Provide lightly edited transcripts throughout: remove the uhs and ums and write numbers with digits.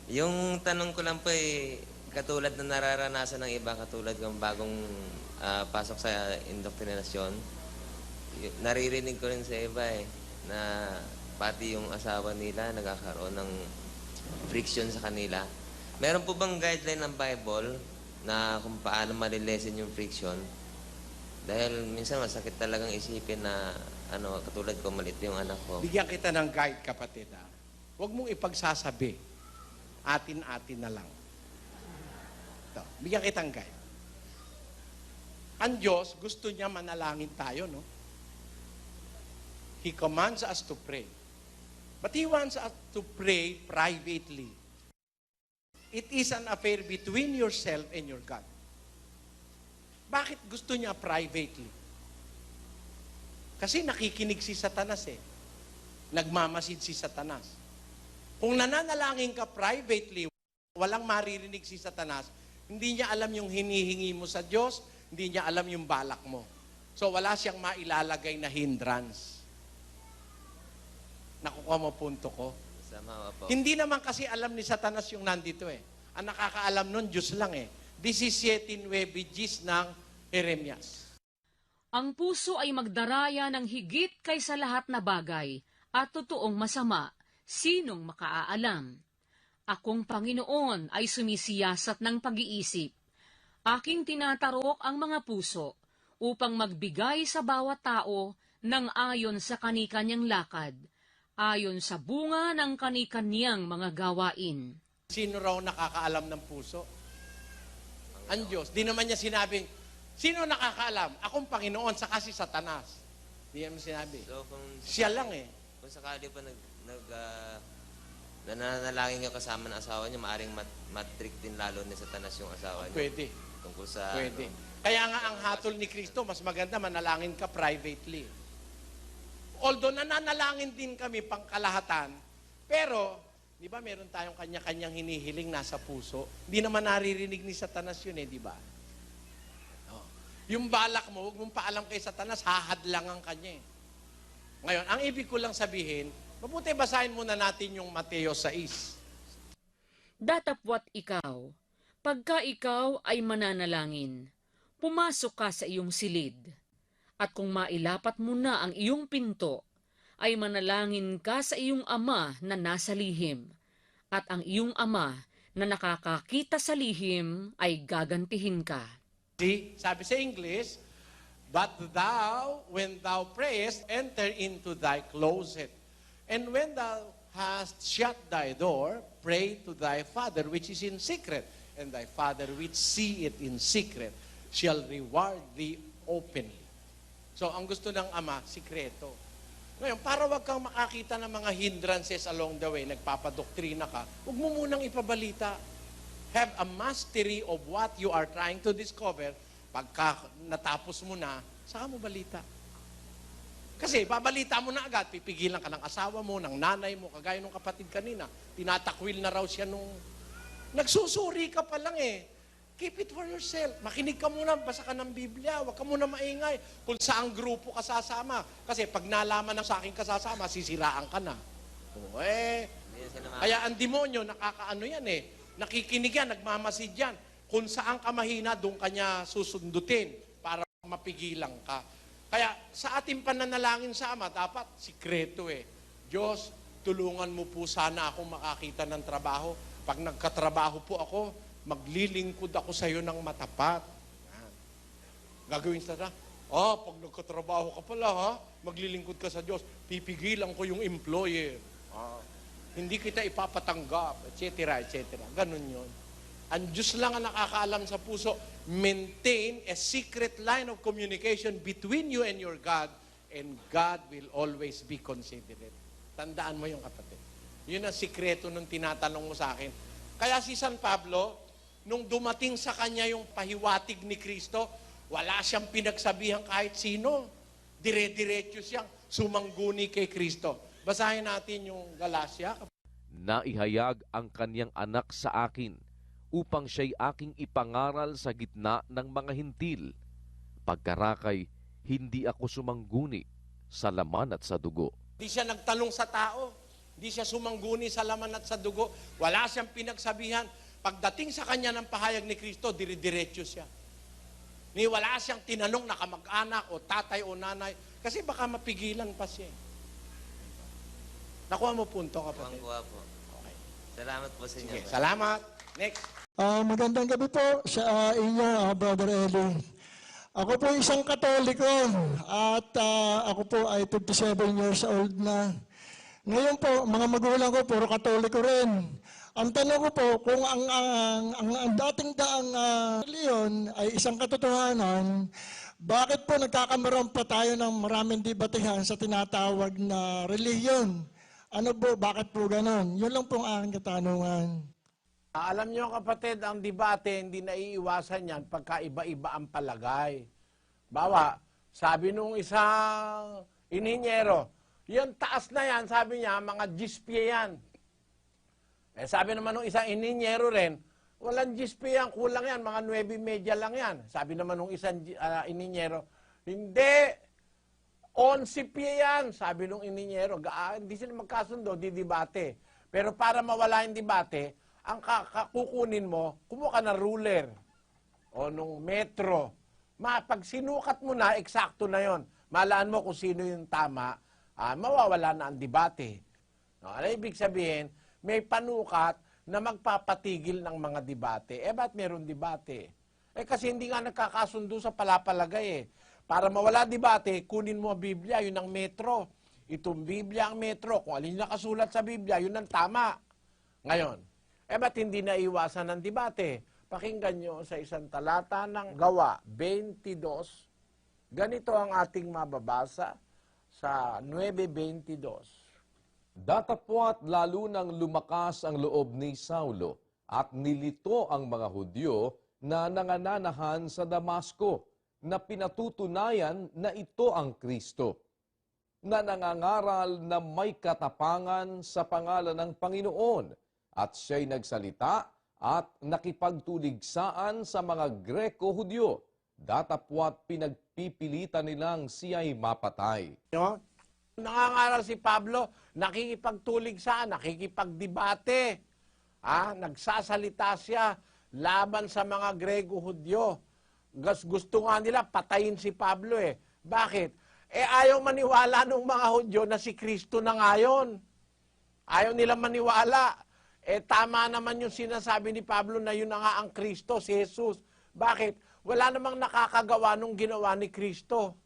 Yung tanong ko lang po katulad na nararanasan ng iba, katulad ng bagong pasok sa indoktrinasyon, naririnig ko rin sa iba na pati yung asawa nila nagkakaroon ng friction sa kanila. Meron po bang guideline ng Bible na kung paano malilesen yung friction? Dahil minsan masakit talagang isipin na katulad ko, maliit yung anak ko. Bigyan kita ng guide, kapatid. Huwag mong ipagsasabi. Atin-atin na lang. Ito, bigyan kitang guide. Ang Diyos, gusto niya manalangin tayo, no? He commands us to pray. But He wants us to pray privately. It is an affair between yourself and your God. Bakit gusto niya privately? Kasi nakikinig si Satanas Nagmamasid si Satanas. Kung nananalangin ka privately, walang maririnig si Satanas, hindi niya alam yung hinihingi mo sa Diyos, hindi niya alam yung balak mo. So wala siyang mailalagay na hindrance. Nakukuha mo punto ko? Sama po. Hindi naman kasi alam ni Satanas yung nandito Ang nakakaalam nun, Diyos lang 17:9 ng Jeremias. Ang puso ay magdaraya ng higit kaysa lahat na bagay at totoong masama. Sinong makaaalam? Akong Panginoon ay sumisiyasat ng pag-iisip. Aking tinatarok ang mga puso upang magbigay sa bawat tao ng ayon sa kanikanyang lakad, ayon sa bunga ng kanikanyang mga gawain. Sino raw nakakaalam ng puso? Ang Diyos. Di naman niya sinabing, sino nakakaalam? Akong Panginoon, saka si Satanas. Di naman sinabi. So, siya lang Kung sakali pa nananalangin ka kasama ng asawa niya, maaring matrick din lalo ni Satanas yung asawa niya. Pwede. Tungkol sa Pwede. Kaya nga ang hatol ni Kristo, mas maganda manalangin ka privately. Although nananalangin din kami pangkalahatan, pero, di ba meron tayong kanya-kanyang hinihiling nasa puso? Hindi naman naririnig ni Satanas yun di ba? Yung balak mo, huwag mong paalam kay Satanas, hahadlangan ka niya Ngayon, ang ibig ko lang sabihin, mabuti basahin muna natin yung Mateo 6. Datapwat ikaw, pagka ikaw ay mananalangin, pumasok ka sa iyong silid. At kung mailapat mo na ang iyong pinto, ay manalangin ka sa iyong ama na nasa lihim. At ang iyong ama na nakakakita sa lihim ay gagantihin ka. See, sabi sa English, but thou, when thou prayest, enter into thy closet. And when thou hast shut thy door, pray to thy Father which is in secret. And thy Father which seeth in secret shall reward thee openly. So, ang gusto ng Ama, sikreto. Ngayon, para wag kang makakita ng mga hindrances along the way, nagpapadoktrina ka, huwag mo munang ipabalita. Have a mastery of what you are trying to discover. Pagka natapos mo na, saka mo balita. Kasi babalita mo na agad, pipigilan ka ng asawa mo, ng nanay mo, kagaya nung kapatid kanina. Tinatakwil na raw siya nung... Nagsusuri ka pa lang Keep it for yourself. Makinig ka muna, basa ka ng Biblia, huwag ka muna maingay kung saang grupo ka sasama. Kasi pag nalaman na sa akin kasasama, sisiraan ka na. Kaya ang demonyo, nakakaano yan Nakikinig yan, nagmamasid yan. Kung saan ka mahina, doon ka niya susundutin para mapigilan ka. Kaya sa ating pananalangin sa Ama, dapat sikreto Diyos, tulungan mo po sana akong makakita ng trabaho. Pag nagkatrabaho po ako, maglilingkod ako sa iyo ng matapat. Gagawin sa pag nagkatrabaho ka pala, maglilingkod ka sa Diyos, pipigilan ko yung employer. Hindi kita ipapatanggap, etc., etc. Ganun yun. Ang Diyos lang ang nakakaalam sa puso. Maintain a secret line of communication between you and your God, and God will always be considerate. Tandaan mo yung kapatid. Yun ang sikreto nung tinatanong mo sa akin. Kaya si San Pablo, nung dumating sa kanya yung pahiwatig ni Kristo, wala siyang pinagsabihan kahit sino. Dire-diretso siyang sumangguni kay Kristo. Basahin natin yung Galatia. Naihayag ang kaniyang anak sa akin upang siya'y aking ipangaral sa gitna ng mga hintil. Pagkarakay, hindi ako sumangguni sa laman at sa dugo. Di siya nagtanong sa tao. Hindi siya sumangguni sa laman at sa dugo. Wala siyang pinagsabihan. Pagdating sa kanya ng pahayag ni Kristo, dire-diretso siya. Ni wala siyang tinanong na kamag-anak o tatay o nanay. Kasi baka mapigilan pa siya. Nakuha mo punto, kapatid. Kuha po. Okay. Salamat po sa inyo. Sige, salamat. Next. Magandang gabi po sa inyo, Brother Eli. Ako po isang Katoliko at ako po ay 57 years old na. Ngayon po, mga magulang ko, puro Katoliko rin. Ang tanong ko po, kung ang dating daang reliyon ay isang katotohanan, bakit po nagkakameron pa tayo ng maraming debatehan sa tinatawag na reliyon? Ano po, bakit po ganon? Yun lang po ang aking katanungan. Alam niyo kapatid, ang debate hindi naiiwasan yan pagka iba-iba ang palagay. Bawa, sabi nung isang ininyero, yung taas na yan, sabi niya, mga gispye yan. Eh sabi naman nung isang ininyero rin, walang gispye yan, kulang yan, mga 9:30 lang yan. Sabi naman nung isang ininyero, hindi, 11 pie yan. Sabi nung ininyero, hindi sila magkasundo, di debate. Pero para mawala yung debate, ang kukunin mo, kumuha ka ng ruler o nung metro. Pag sinukat mo na, eksakto na yon. Malaan mo kung sino yung tama, mawawala na ang debate. No, ano ibig sabihin? May panukat na magpapatigil ng mga debate. Ba't meron debate? Kasi hindi nga nagkakasundo sa palapalagay eh. Para mawala debate, kunin mo ang Biblia, yun ang metro. Itong Biblia ang metro. Kung alin nakasulat sa Biblia, yun ang tama. Ngayon, ba't hindi naiwasan ng debate? Pakinggan nyo sa isang talata ng Gawa 22. Ganito ang ating mababasa sa 9:22. Datapwat lalo nang lumakas ang loob ni Saulo at nilito ang mga Hudyo na nangananahan sa Damasco na pinatutunayan na ito ang Kristo, na nangangaral na may katapangan sa pangalan ng Panginoon at siya'y nagsalita at nakipagtuligsaan sa mga Greko-Hudyo, datapwat pinagpipilitan nilang siya'y mapatay. No? Nangangaral si Pablo, nakikipagtuligsaan, nakikipagdebate. Nagsasalita siya laban sa mga Grego-Hudyo. Gusto nga nila patayin si Pablo eh. Bakit? Ayaw maniwala ng mga Hudyo na si Kristo na ngayon. Ayaw nila maniwala. Tama naman yung sinasabi ni Pablo na yun na nga ang Kristo, si Jesus. Bakit? Wala namang nakakagawa nung ginawa ni Kristo.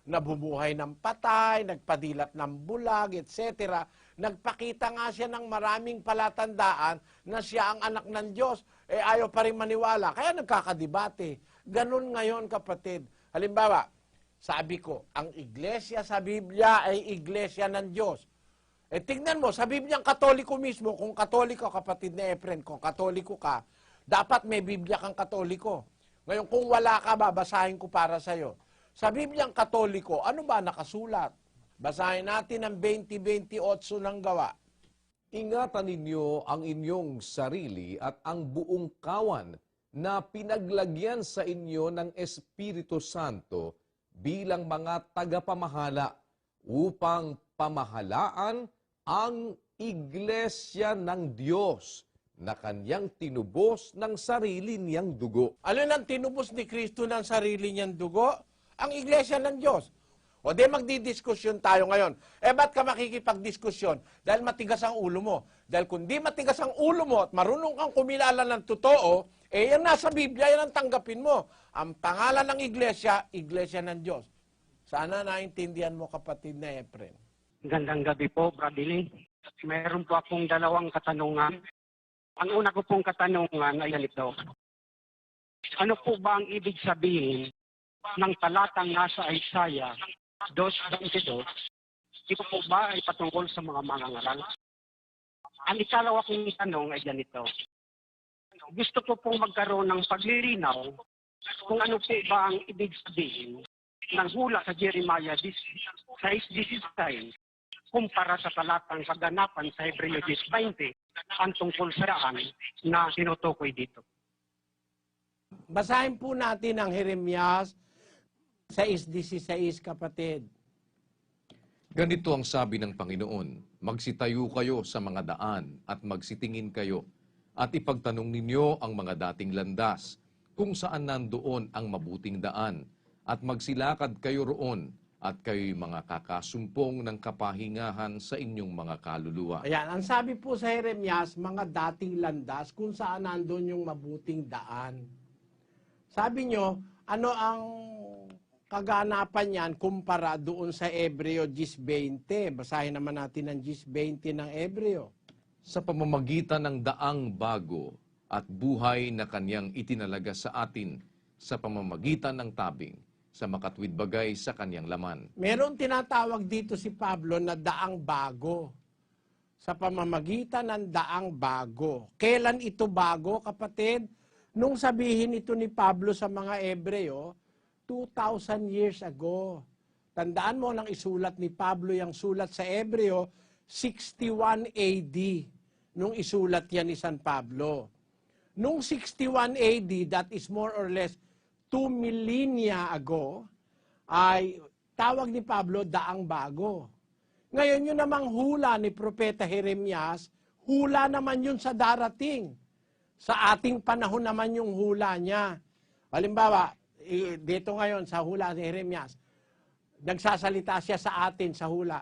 Nabumuhay ng patay, nagpadilat ng bulag, etc. Nagpakita nga siya ng maraming palatandaan na siya ang anak ng Diyos. Ayaw pa rin maniwala. Kaya nagkakadebate. Ganun ngayon, kapatid. Halimbawa, sabi ko, ang iglesia sa Biblia ay iglesia ng Diyos. Tignan mo, sa Bibliang Katoliko mismo, kung Katoliko, kapatid na Efren, kung Katoliko ka, dapat may Biblia kang Katoliko. Ngayon, kung wala ka, babasahin ko para sa'yo. Sa Bibliang Katoliko, ano ba nakasulat? Basahin natin ang 20:28 ng Gawa. Ingatan ninyo ang inyong sarili at ang buong kawan na pinaglagyan sa inyo ng Espiritu Santo bilang mga tagapamahala upang pamahalaan ang iglesia ng Diyos na kanyang tinubos ng sarili niyang dugo. Ano ang tinubos ni Kristo ng sarili niyang dugo? Ang iglesia ng Diyos. O di magdidiskusyon tayo ngayon. Ba't ka makikipagdiskusyon? Dahil matigas ang ulo mo. Dahil kung di matigas ang ulo mo at marunong kang kumilala ng totoo, yan nasa Biblia, yan ang tanggapin mo. Ang pangalan ng iglesia, iglesia ng Diyos. Sana naintindihan mo, kapatid na Efren. Gandang gabi po, Bradley. Mayroon po akong dalawang katanungan. Ang una ko pong katanungan ay ganito. Ano po ba ang ibig sabihin ng talatang nasa Isaiah 2:22? Ito po ba ay patungkol sa mga mangangaral? Ang ikalawa kong tanong ay ganito. Gusto ko pong magkaroon ng paglilinaw kung ano po ba ang ibig sabihin ng hula sa Jeremiah 6:16 kumpara sa talatang kaganapan sa Hebreo 10:20 ang tungkol sa daan na tinutukoy dito. Basahin po natin ang Jeremias 6:16, kapatid. Ganito ang sabi ng Panginoon, Magsitayo kayo sa mga daan at magsitingin kayo at ipagtanong ninyo ang mga dating landas kung saan nandoon ang mabuting daan at magsilakad kayo roon at kayo'y mga kakasumpong ng kapahingahan sa inyong mga kaluluwa. Ayan, ang sabi po sa Jeremias, mga dating landas kung saan nandun yung mabuting daan. Sabi nyo, ano ang kaganapan yan kumpara doon sa Hebreo 10:20? Basahin naman natin ang 10:20 ng Hebreo. Sa pamamagitan ng daang bago at buhay na kanyang itinalaga sa atin sa pamamagitan ng tabing sa makatwid bagay sa kanyang laman. Meron tinatawag dito si Pablo na daang bago. Sa pamamagitan ng daang bago. Kailan ito bago, kapatid? Nung sabihin ito ni Pablo sa mga Hebreo, 2,000 years ago. Tandaan mo nang isulat ni Pablo yung sulat sa Hebreo, 61 AD, nung isulat yan ni San Pablo. Nung 61 AD, that is more or less 2 millennia ago, ay tawag ni Pablo daang bago. Ngayon yun namang hula ni Propeta Jeremias, hula naman yun sa darating. Sa ating panahon naman yung hula niya. Halimbawa, dito ngayon sa hula ni Jeremias, nagsasalita siya sa atin sa hula.